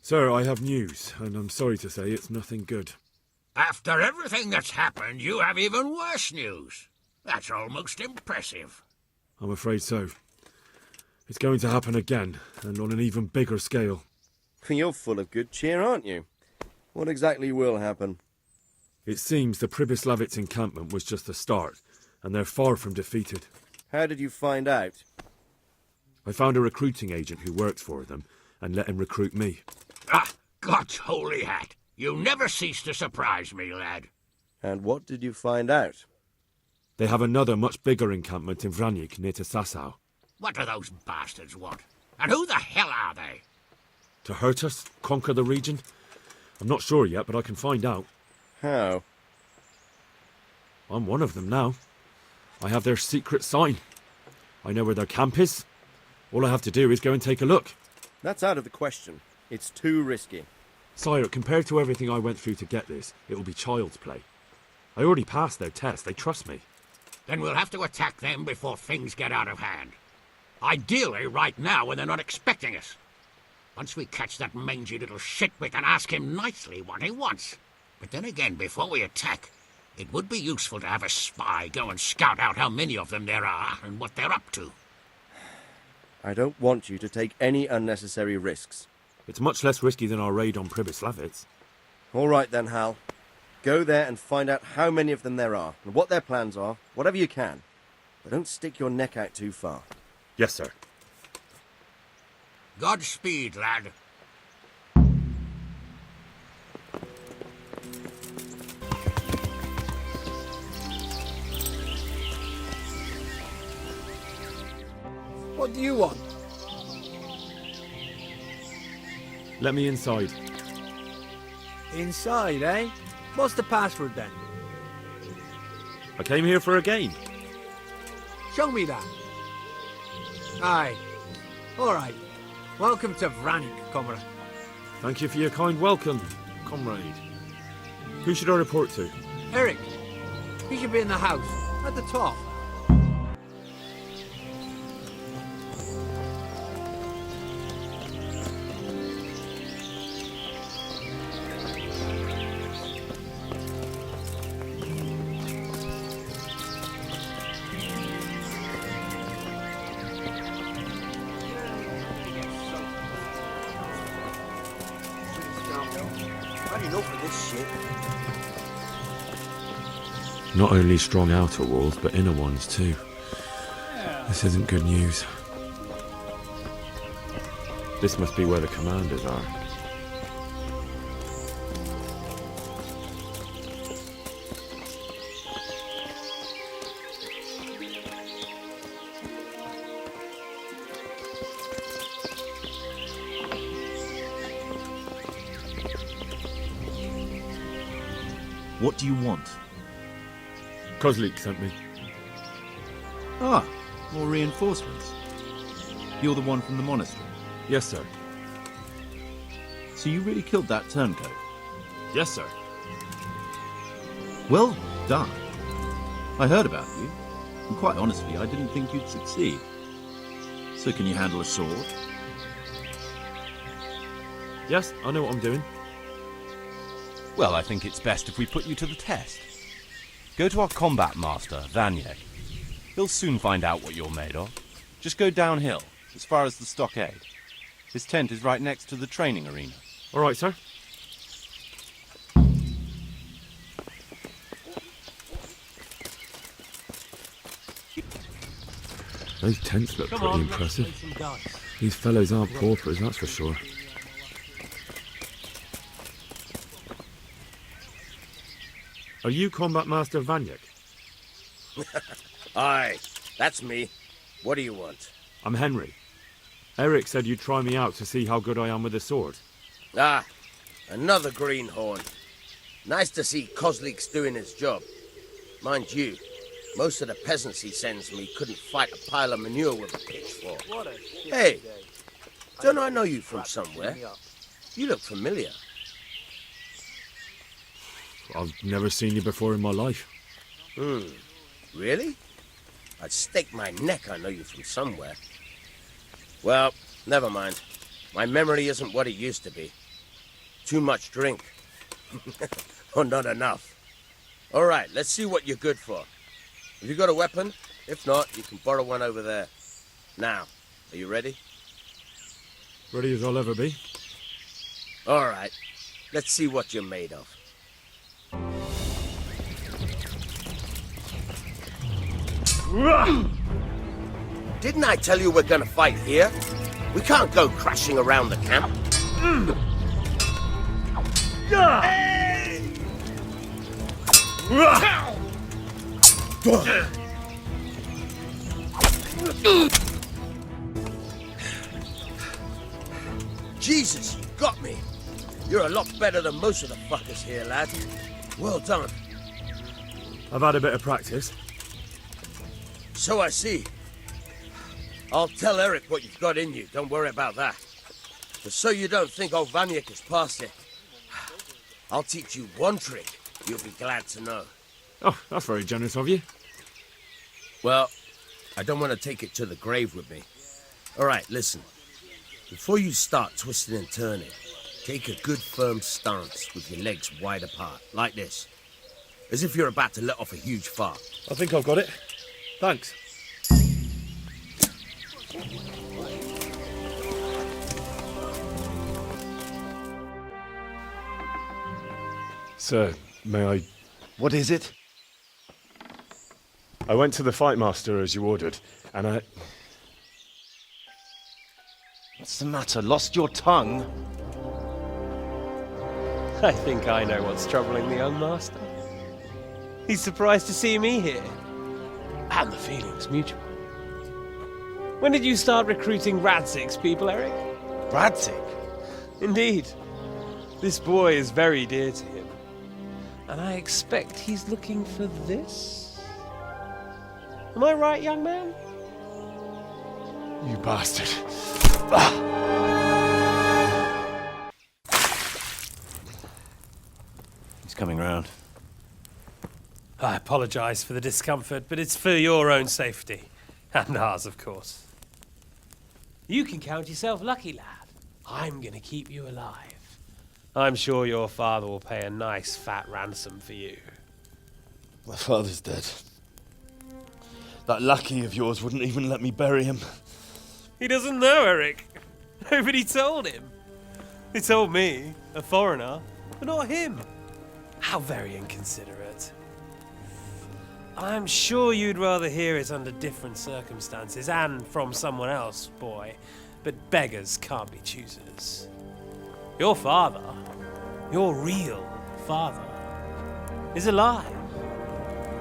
Sir, I have news, and I'm sorry to say it's nothing good. After everything that's happened, you have even worse news. That's almost impressive. I'm afraid so. It's going to happen again, and on an even bigger scale. You're full of good cheer, aren't you? What exactly will happen? It seems the Pribyslavitz encampment was just the start, and they're far from defeated. How did you find out? I found a recruiting agent who works for them, and let him recruit me. Ah, God's holy hat. You never cease to surprise me, lad. And what did you find out? They have another much bigger encampment in Vranyk near to Sasau. What do those bastards want? And who the hell are they? To hurt us? Conquer the region? I'm not sure yet, but I can find out. How? I'm one of them now. I have their secret sign. I know where their camp is. All I have to do is go and take a look. That's out of the question. It's too risky. Sire, compared to everything I went through to get this, it will be child's play. I already passed their test. They trust me. Then we'll have to attack them before things get out of hand. Ideally, right now, when they're not expecting us. Once we catch that mangy little shit, we can ask him nicely what he wants. But then again, before we attack, it would be useful to have a spy go and scout out how many of them there are and what they're up to. I don't want you to take any unnecessary risks. It's much less risky than our raid on Pribyslavitz. All right then, Hal. Go there and find out how many of them there are, and what their plans are, whatever you can. But don't stick your neck out too far. Yes, sir. Godspeed, lad. What do you want? Let me inside. Inside, eh? What's the password then? I came here for a game. Show me that. Aye. All right. Welcome to Vranyk, comrade. Thank you for your kind welcome, comrade. Who should I report to? Eric, he should be in the house, at the top. Had enough of this shit. Not only strong outer walls, but inner ones too. This isn't good news. This must be where the commanders are. What do you want? Kozlik sent me. Ah, more reinforcements. You're the one from the monastery. Yes, sir. So you really killed that turncoat? Yes, sir. Well done. I heard about you, and quite honestly, I didn't think you'd succeed. So can you handle a sword? Yes, I know what I'm doing. Well, I think it's best if we put you to the test. Go to our combat master, Vanyek. He'll soon find out what you're made of. Just go downhill, as far as the stockade. His tent is right next to the training arena. All right, sir. Those tents look pretty impressive. These fellows aren't paupers, that's for sure. Are you Combat Master Vanyek? Aye, that's me. What do you want? I'm Henry. Eric said you'd try me out to see how good I am with the sword. Ah, another greenhorn. Nice to see Kozlik's doing his job. Mind you, most of the peasants he sends me couldn't fight a pile of manure with a pitchfork. Hey, don't I know you from somewhere? You look familiar. I've never seen you before in my life. Really? I'd stake my neck I know you from somewhere. Well, never mind. My memory isn't what it used to be. Too much drink. Or not enough. All right, let's see what you're good for. Have you got a weapon? If not, you can borrow one over there. Now, are you ready? Ready as I'll ever be. All right, let's see what you're made of. Didn't I tell you we're gonna fight here? We can't go crashing around the camp. Jesus, you got me. You're a lot better than most of the fuckers here, lad. Well done. I've had a bit of practice. So I see. I'll tell Eric what you've got in you. Don't worry about that. But so you don't think old Vanyek has passed it, I'll teach you one trick you'll be glad to know. Oh, that's very generous of you. Well, I don't want to take it to the grave with me. All right, listen. Before you start twisting and turning, take a good firm stance with your legs wide apart, like this. As if you're about to let off a huge fart. I think I've got it. Thanks. Sir, may I... What is it? I went to the fight master as you ordered, and I... What's the matter? Lost your tongue? I think I know what's troubling the young master. He's surprised to see me here. And the feeling's mutual. When did you start recruiting Radzig's people, Eric? Radzig? Indeed. This boy is very dear to him. And I expect he's looking for this? Am I right, young man? You bastard. He's coming round. I apologize for the discomfort, but it's for your own safety. And ours, of course. You can count yourself lucky, lad. I'm gonna keep you alive. I'm sure your father will pay a nice fat ransom for you. My father's dead. That lackey of yours wouldn't even let me bury him. He doesn't know, Eric. Nobody told him. They told me, a foreigner, but not him. How very inconsiderate. I'm sure you'd rather hear it under different circumstances and from someone else, boy. But beggars can't be choosers. Your father, your real father, is alive.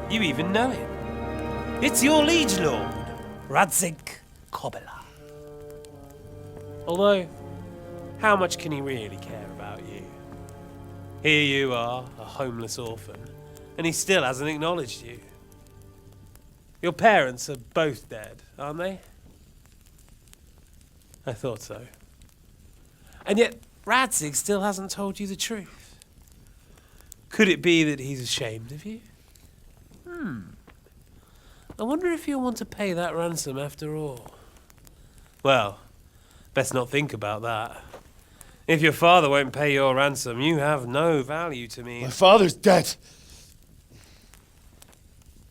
You even know him. It's your liege lord, Radzik Kobela. Although, how much can he really care about you? Here you are, a homeless orphan, and he still hasn't acknowledged you. Your parents are both dead, aren't they? I thought so. And yet, Radzik still hasn't told you the truth. Could it be that he's ashamed of you? I wonder if you'll want to pay that ransom after all. Well, best not think about that. If your father won't pay your ransom, you have no value to me. My father's dead.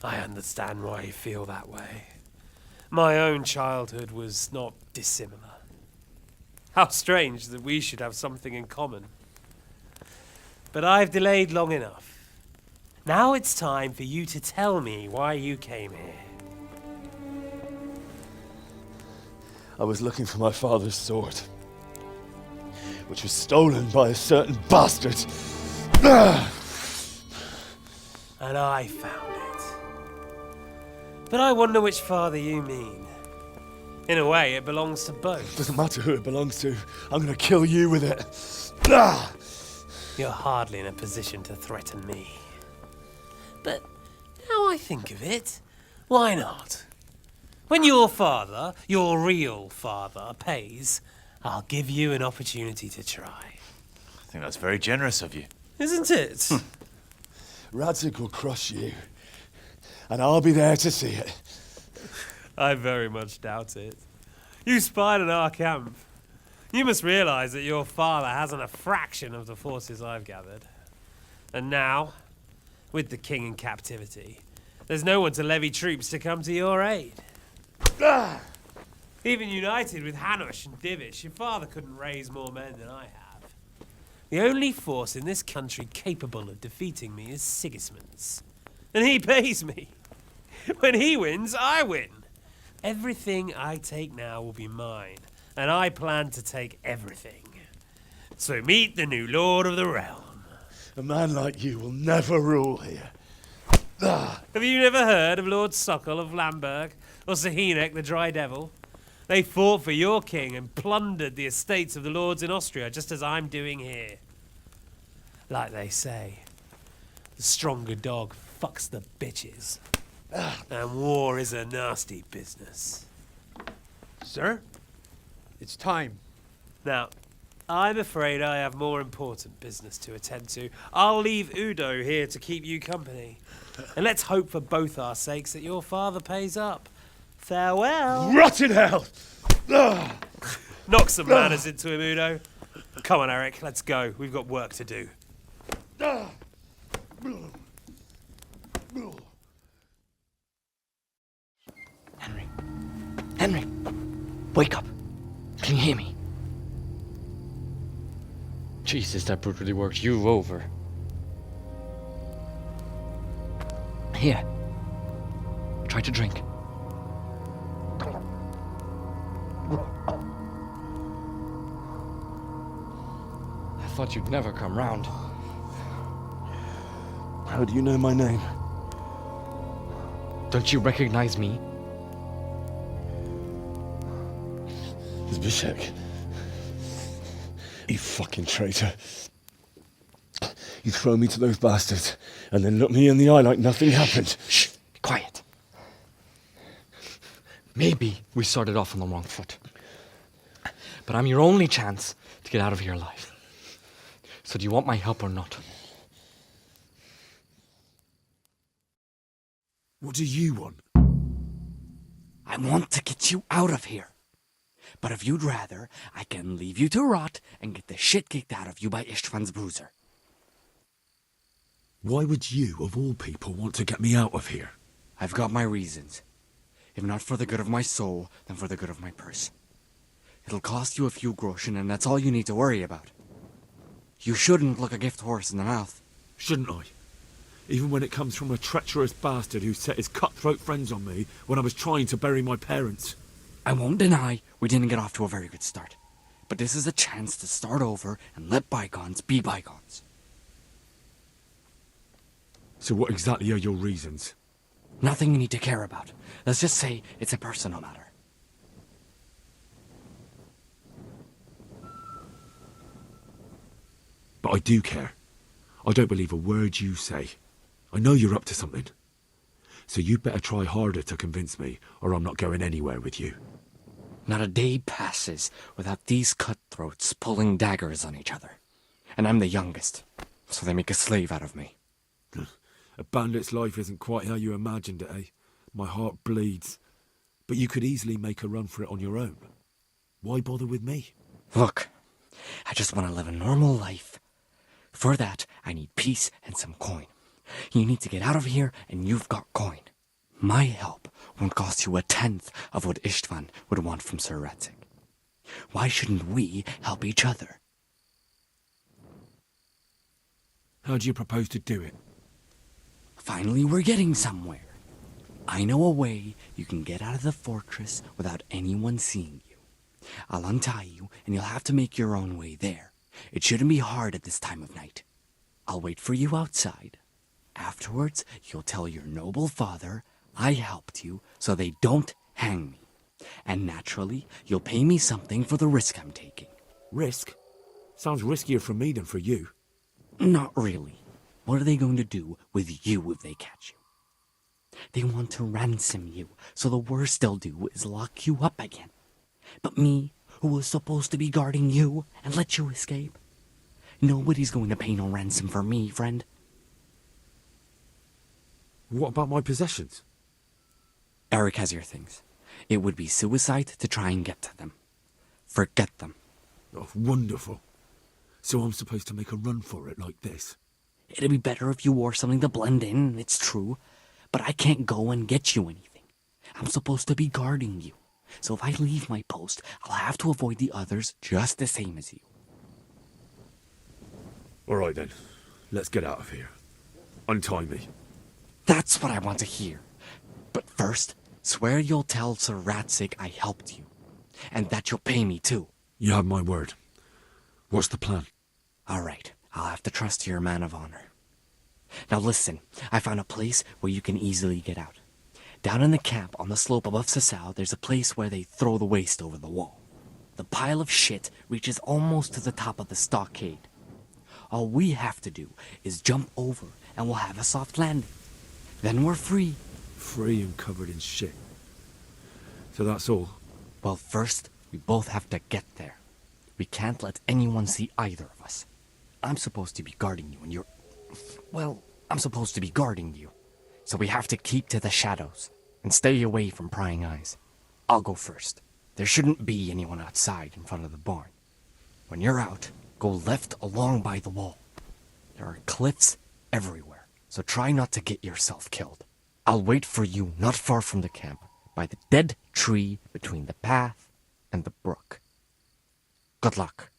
I understand why you feel that way. My own childhood was not dissimilar. How strange that we should have something in common. But I've delayed long enough. Now it's time for you to tell me why you came here. I was looking for my father's sword, which was stolen by a certain bastard. And I found it. But I wonder which father you mean. In a way, it belongs to both. Doesn't matter who it belongs to. I'm gonna kill you with it. You're hardly in a position to threaten me. But now I think of it, why not? When your father, your real father, pays, I'll give you an opportunity to try. I think that's very generous of you. Isn't it? Radzik will crush you, and I'll be there to see it. I very much doubt it. You spied on our camp. You must realise that your father hasn't a fraction of the forces I've gathered. And now, with the king in captivity, there's no one to levy troops to come to your aid. Even united with Hanush and Divish, your father couldn't raise more men than I have. The only force in this country capable of defeating me is Sigismund's. And he pays me. When he wins, I win. Everything I take now will be mine, and I plan to take everything. So meet the new lord of the realm. A man like you will never rule here. Have you never heard of Lord Sokol of Lamberg, or Sahinek the Dry Devil? They fought for your king and plundered the estates of the lords in Austria, just as I'm doing here. Like they say, the stronger dog fucks the bitches. And war is a nasty business. Sir, it's time. Now, I'm afraid I have more important business to attend to. I'll leave Udo here to keep you company. And let's hope for both our sakes that your father pays up. Farewell. Rot in hell! Knock some manners into him, Udo. Come on, Eric, let's go. We've got work to do. Henry, wake up. Can you hear me? Jesus, that brute really worked you over. Here. Try to drink. I thought you'd never come round. How do you know my name? Don't you recognize me? Zbyszek. You fucking traitor. You throw me to those bastards and then look me in the eye like nothing happened. Shh! Be quiet. Maybe we started off on the wrong foot. But I'm your only chance to get out of here alive. So do you want my help or not? What do you want? I want to get you out of here. But if you'd rather, I can leave you to rot and get the shit kicked out of you by Ishtvan's bruiser. Why would you, of all people, want to get me out of here? I've got my reasons. If not for the good of my soul, then for the good of my purse. It'll cost you a few groschen, and that's all you need to worry about. You shouldn't look a gift horse in the mouth. Shouldn't I? Even when it comes from a treacherous bastard who set his cutthroat friends on me when I was trying to bury my parents. I won't deny we didn't get off to a very good start. But this is a chance to start over and let bygones be bygones. So what exactly are your reasons? Nothing you need to care about. Let's just say it's a personal matter. But I do care. I don't believe a word you say. I know you're up to something. So you'd better try harder to convince me, or I'm not going anywhere with you. Not a day passes without these cutthroats pulling daggers on each other. And I'm the youngest, so they make a slave out of me. A bandit's life isn't quite how you imagined it, eh? My heart bleeds. But you could easily make a run for it on your own. Why bother with me? Look, I just want to live a normal life. For that, I need peace and some coin. You need to get out of here, and you've got coin. My help won't cost you a tenth of what Istvan would want from Sir Ratzik. Why shouldn't we help each other? How do you propose to do it? Finally, we're getting somewhere. I know a way you can get out of the fortress without anyone seeing you. I'll untie you, and you'll have to make your own way there. It shouldn't be hard at this time of night. I'll wait for you outside. Afterwards, you'll tell your noble father I helped you so they don't hang me. And naturally, you'll pay me something for the risk I'm taking. Risk? Sounds riskier for me than for you. Not really. What are they going to do with you if they catch you? They want to ransom you, so the worst they'll do is lock you up again. But me, who was supposed to be guarding you and let you escape? Nobody's going to pay no ransom for me, friend. What about my possessions? Eric has your things. It would be suicide to try and get to them. Forget them. Oh, wonderful. So I'm supposed to make a run for it like this? It'd be better if you wore something to blend in, it's true. But I can't go and get you anything. I'm supposed to be guarding you. So if I leave my post, I'll have to avoid the others just the same as you. All right then, let's get out of here. Untie me. That's what I want to hear. But first, swear you'll tell Sir Ratsig I helped you. And that you'll pay me too. You have my word. What's the plan? All right, I'll have to trust you're a man of honor. Now listen, I found a place where you can easily get out. Down in the camp on the slope above Sasau, there's a place where they throw the waste over the wall. The pile of shit reaches almost to the top of the stockade. All we have to do is jump over and we'll have a soft landing. Then we're free. Free and covered in shit. So that's all? Well, first, we both have to get there. We can't let anyone see either of us. I'm supposed to be guarding you and you're... Well, I'm supposed to be guarding you. So we have to keep to the shadows and stay away from prying eyes. I'll go first. There shouldn't be anyone outside in front of the barn. When you're out, go left along by the wall. There are cliffs everywhere, so try not to get yourself killed. I'll wait for you not far from the camp, by the dead tree between the path and the brook. Good luck.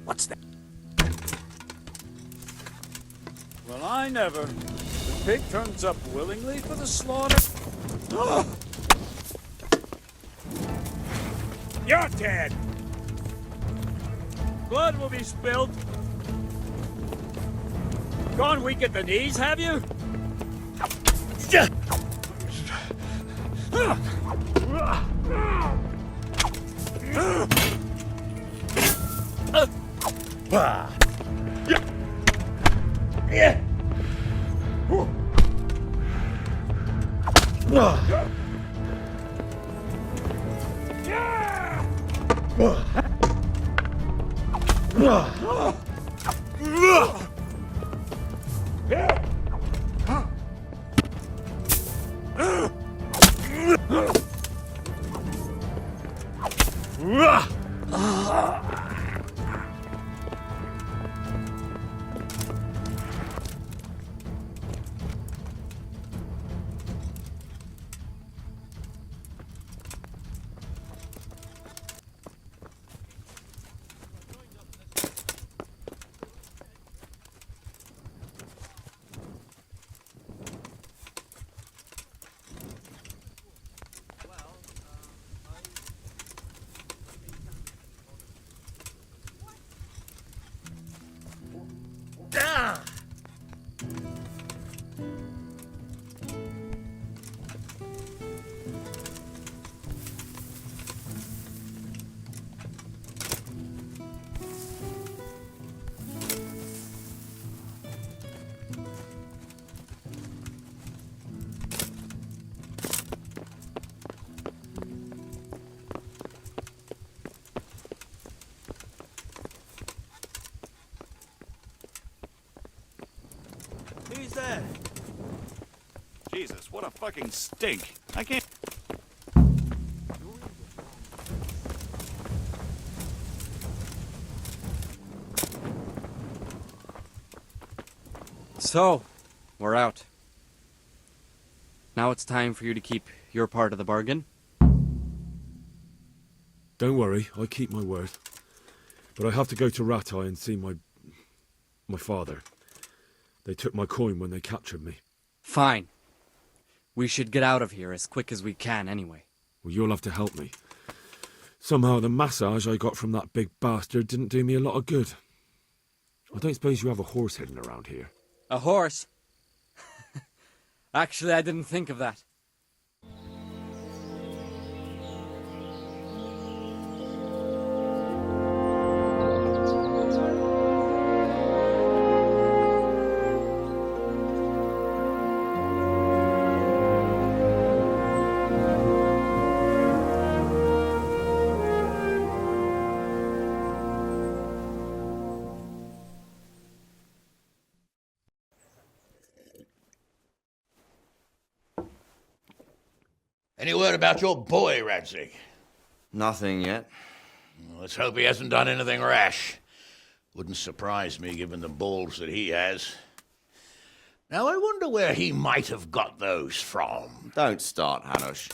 What's that? Well, I never. The pig turns up willingly for the slaughter. You're dead! Blood will be spilled. Gone weak at the knees, have you? He's there. Jesus, what a fucking stink. I can't... So, we're out. Now it's time for you to keep your part of the bargain. Don't worry, I keep my word. But I have to go to Ratai and see my father. They took my coin when they captured me. Fine. We should get out of here as quick as we can anyway. Well, you'll have to help me. Somehow the massage I got from that big bastard didn't do me a lot of good. I don't suppose you have a horse hidden around here. A horse? Actually, I didn't think of that. Any word about your boy, Radzig? Nothing yet. Let's hope he hasn't done anything rash. Wouldn't surprise me, given the balls that he has. Now, I wonder where he might have got those from. Don't start, Hanush.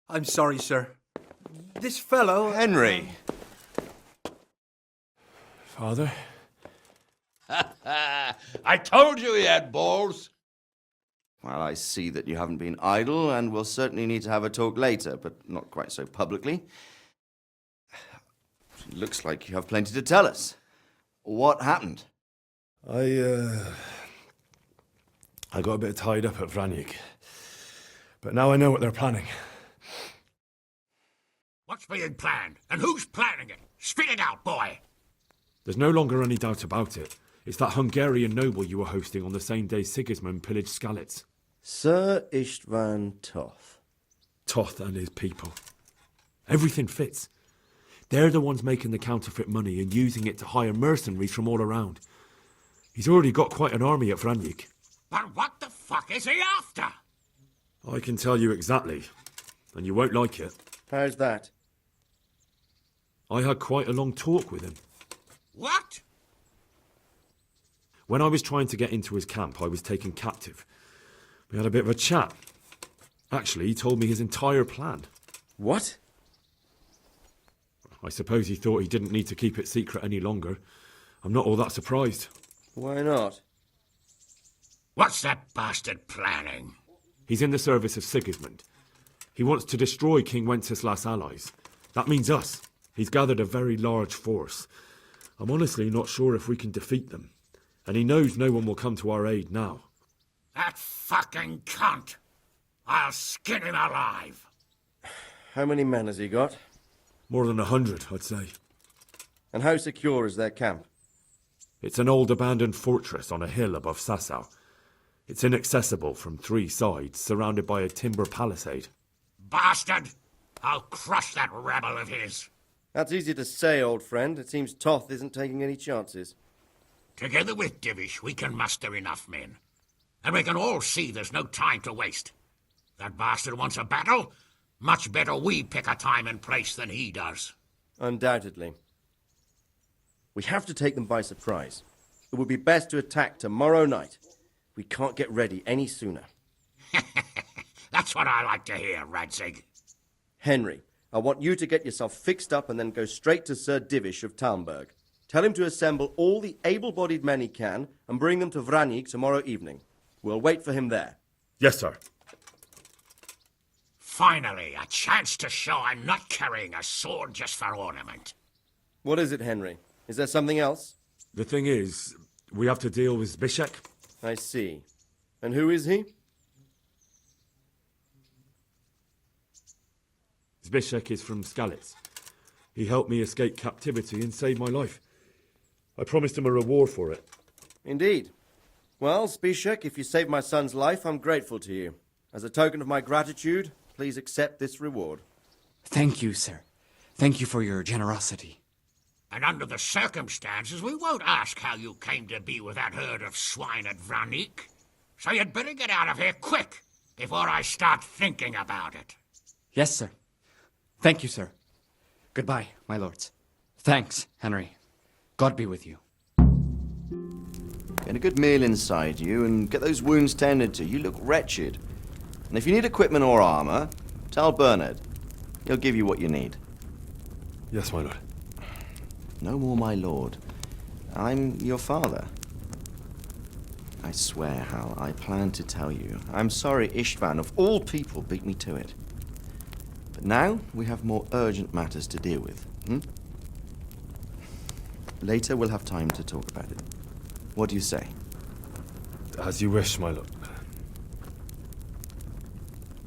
I'm sorry, sir. This fellow... Henry! Father? I told you he had balls. Well, I see that you haven't been idle, and we'll certainly need to have a talk later, but not quite so publicly. It looks like you have plenty to tell us. What happened? I got a bit tied up at Vranik. But now I know what they're planning. What's being planned? And who's planning it? Spit it out, boy. There's no longer any doubt about it. It's that Hungarian noble you were hosting on the same day Sigismund pillaged Skalitz. Sir Istvan Toth. Toth and his people. Everything fits. They're the ones making the counterfeit money and using it to hire mercenaries from all around. He's already got quite an army at Vranik. But what the fuck is he after? I can tell you exactly, and you won't like it. How's that? I had quite a long talk with him. What? When I was trying to get into his camp, I was taken captive. We had a bit of a chat. Actually, he told me his entire plan. What? I suppose he thought he didn't need to keep it secret any longer. I'm not all that surprised. Why not? What's that bastard planning? He's in the service of Sigismund. He wants to destroy King Wenceslas' allies. That means us. He's gathered a very large force. I'm honestly not sure if we can defeat them. And he knows no one will come to our aid now. That fucking cunt! I'll skin him alive! How many men has he got? More than 100, I'd say. And how secure is their camp? It's an old abandoned fortress on a hill above Sasau. It's inaccessible from 3 sides, surrounded by a timber palisade. Bastard! I'll crush that rebel of his! That's easy to say, old friend. It seems Toth isn't taking any chances. Together with Divish, we can muster enough men. And we can all see there's no time to waste. That bastard wants a battle. Much better we pick a time and place than he does. Undoubtedly. We have to take them by surprise. It would be best to attack tomorrow night. We can't get ready any sooner. That's what I like to hear, Radzig. Henry, I want you to get yourself fixed up and then go straight to Sir Divish of Talmberg. Tell him to assemble all the able-bodied men he can and bring them to Vranik tomorrow evening. We'll wait for him there. Yes, sir. Finally, a chance to show I'm not carrying a sword just for ornament. What is it, Henry? Is there something else? The thing is, we have to deal with Zbyszek. I see. And who is he? Zbyszek is from Skalitz. He helped me escape captivity and saved my life. I promised him a reward for it. Indeed. Well, Zbyszek, if you saved my son's life, I'm grateful to you. As a token of my gratitude, please accept this reward. Thank you, sir. Thank you for your generosity. And under the circumstances, we won't ask how you came to be with that herd of swine at Vranik. So you'd better get out of here quick, before I start thinking about it. Yes, sir. Thank you, sir. Goodbye, my lords. Thanks, Henry. God be with you. Get a good meal inside you and get those wounds tended to. You look wretched. And if you need equipment or armor, tell Bernard. He'll give you what you need. Yes, my lord. No more, my lord. I'm your father. I swear, Hal, I planned to tell you. I'm sorry Istvan, of all people, beat me to it. But now we have more urgent matters to deal with. Later we'll have time to talk about it. What do you say? As you wish, my lord.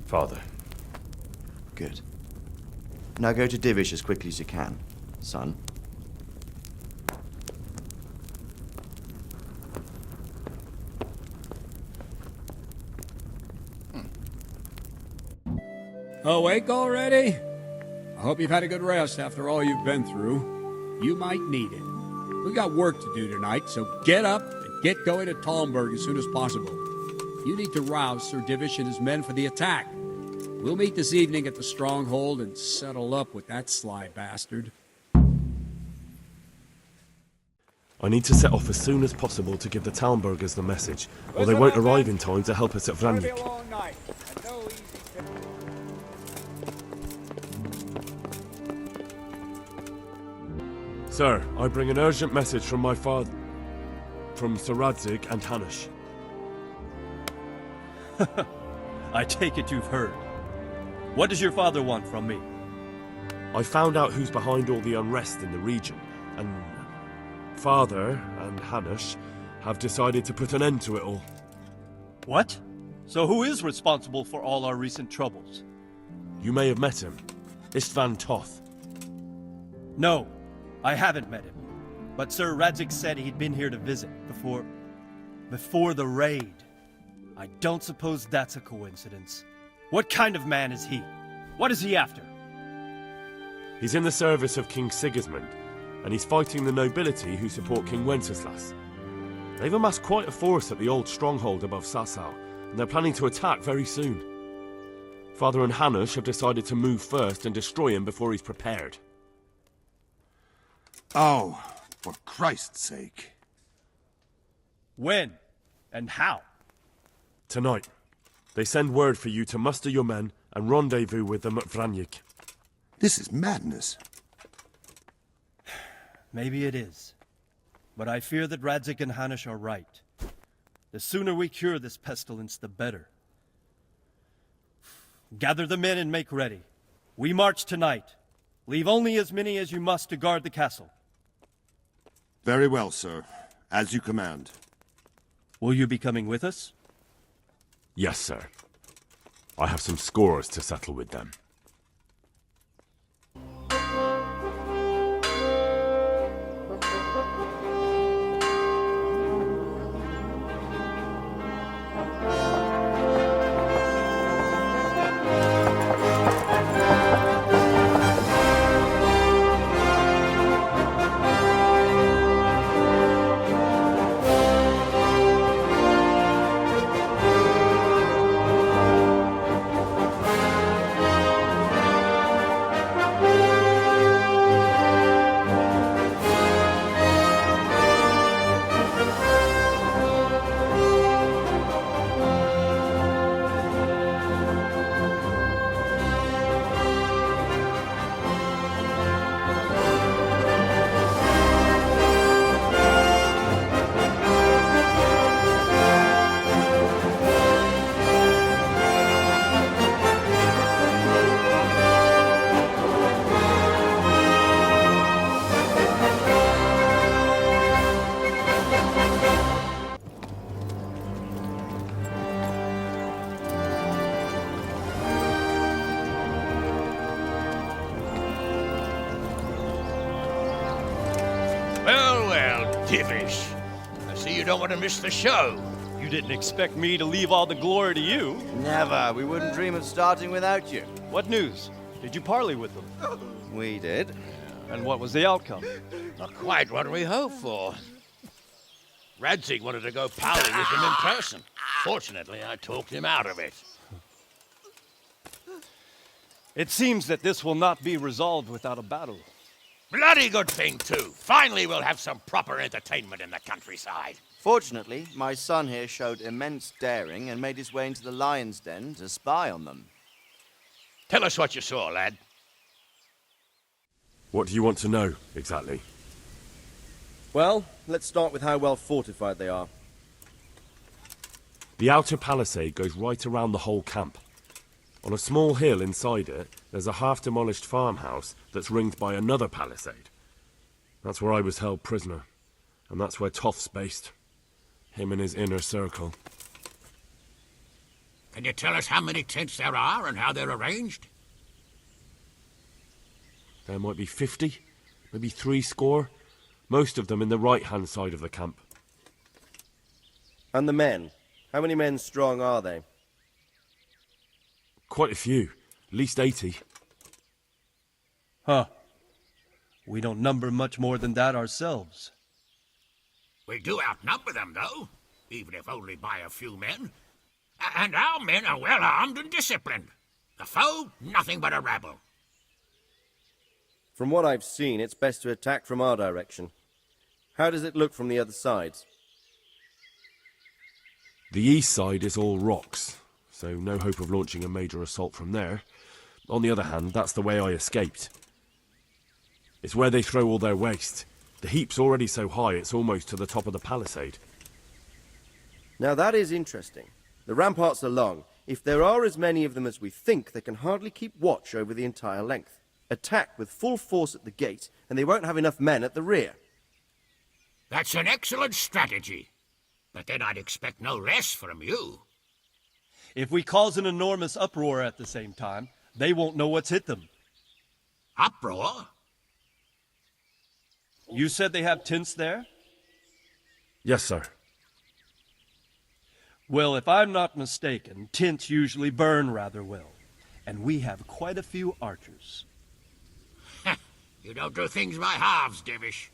Father. Good. Now go to Divish as quickly as you can, son. Awake already? I hope you've had a good rest after all you've been through. You might need it. We got work to do tonight, so get up and get going to Talmberg as soon as possible. You need to rouse Sir Divish and his men for the attack. We'll meet this evening at the stronghold and settle up with that sly bastard. I need to set off as soon as possible to give the Talmbergers the message, or they won't arrive in time to help us at Vranik. Sir, I bring an urgent message from my father, from Sir Radzig and Hanush. I take it you've heard. What does your father want from me? I found out who's behind all the unrest in the region, and Father and Hanush have decided to put an end to it all. What? So who is responsible for all our recent troubles? You may have met him. Istvan Toth. No, I haven't met him. But Sir Radzig said he'd been here to visit before the raid. I don't suppose that's a coincidence. What kind of man is he? What is he after? He's in the service of King Sigismund, and he's fighting the nobility who support King Wenceslas. They've amassed quite a force at the old stronghold above Sasau, and they're planning to attack very soon. Father and Hanush have decided to move first and destroy him before he's prepared. Oh, for Christ's sake. When? And how? Tonight. They send word for you to muster your men and rendezvous with them at Vranik. This is madness. Maybe it is. But I fear that Radzig and Hanush are right. The sooner we cure this pestilence, the better. Gather the men and make ready. We march tonight. Leave only as many as you must to guard the castle. Very well, sir. As you command. Will you be coming with us? Yes, sir. I have some scores to settle with them. Divish. I see you don't want to miss the show. You didn't expect me to leave all the glory to you. Never. We wouldn't dream of starting without you. What news? Did you parley with them? We did. And what was the outcome? Not quite what we hoped for. Radzig wanted to go pally with him in person. Fortunately, I talked him out of it. It seems that this will not be resolved without a battle. Bloody good thing, too. Finally, we'll have some proper entertainment in the countryside. Fortunately, my son here showed immense daring and made his way into the lion's den to spy on them. Tell us what you saw, lad. What do you want to know, exactly? Well, let's start with how well fortified they are. The outer palisade goes right around the whole camp. On a small hill inside it, there's a half-demolished farmhouse that's ringed by another palisade. That's where I was held prisoner, and that's where Toth's based. Him and his inner circle. Can you tell us how many tents there are and how they're arranged? There might be 50, maybe 70. Most of them in the right-hand side of the camp. And the men? How many men strong are they? Quite a few. At least 80. Huh. We don't number much more than that ourselves. We do outnumber them, though, even if only by a few men. And our men are well armed and disciplined. The foe, nothing but a rabble. From what I've seen, it's best to attack from our direction. How does it look from the other sides? The east side is all rocks, so no hope of launching a major assault from there. On the other hand, that's the way I escaped. It's where they throw all their waste. The heap's already so high it's almost to the top of the palisade. Now that is interesting. The ramparts are long. If there are as many of them as we think, they can hardly keep watch over the entire length. Attack with full force at the gate, and they won't have enough men at the rear. That's an excellent strategy. But then I'd expect no less from you. If we cause an enormous uproar at the same time, they won't know what's hit them. Uproar? You said they have tents there? Yes, sir. Well, if I'm not mistaken, tents usually burn rather well. And we have quite a few archers. You don't do things by halves, Divish.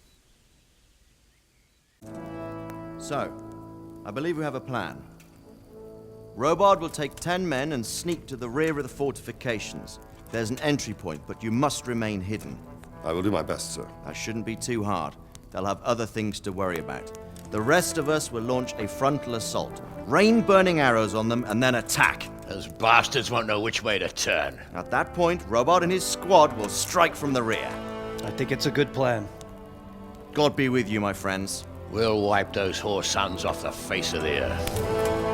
So, I believe we have a plan. Robard will take 10 men and sneak to the rear of the fortifications. There's an entry point, but you must remain hidden. I will do my best, sir. That shouldn't be too hard. They'll have other things to worry about. The rest of us will launch a frontal assault. Rain burning arrows on them and then attack. Those bastards won't know which way to turn. At that point, Robard and his squad will strike from the rear. I think it's a good plan. God be with you, my friends. We'll wipe those whore sons off the face of the earth.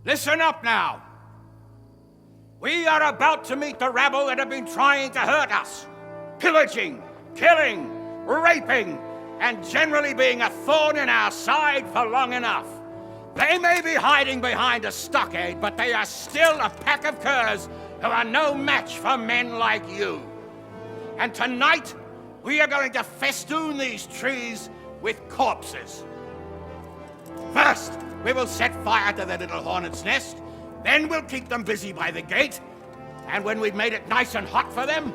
Listen up now. We are about to meet the rabble that have been trying to hurt us. Pillaging, killing, raping, and generally being a thorn in our side for long enough. They may be hiding behind a stockade, but they are still a pack of curs who are no match for men like you. And tonight, we are going to festoon these trees with corpses. First, we will set fire to the little hornet's nest. Then we'll keep them busy by the gate. And when we've made it nice and hot for them,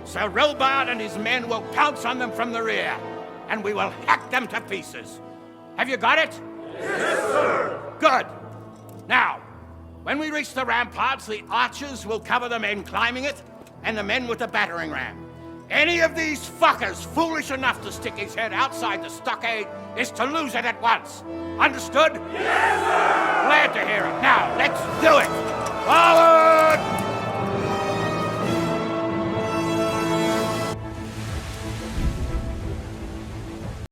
Sir Robard and his men will pounce on them from the rear. And we will hack them to pieces. Have you got it? Yes, sir! Good. Now, when we reach the ramparts, the archers will cover the men climbing it and the men with the battering ram. Any of these fuckers foolish enough to stick his head outside the stockade is to lose it at once. Understood? Yes, sir! Glad to hear it. Now, let's do it. Forward!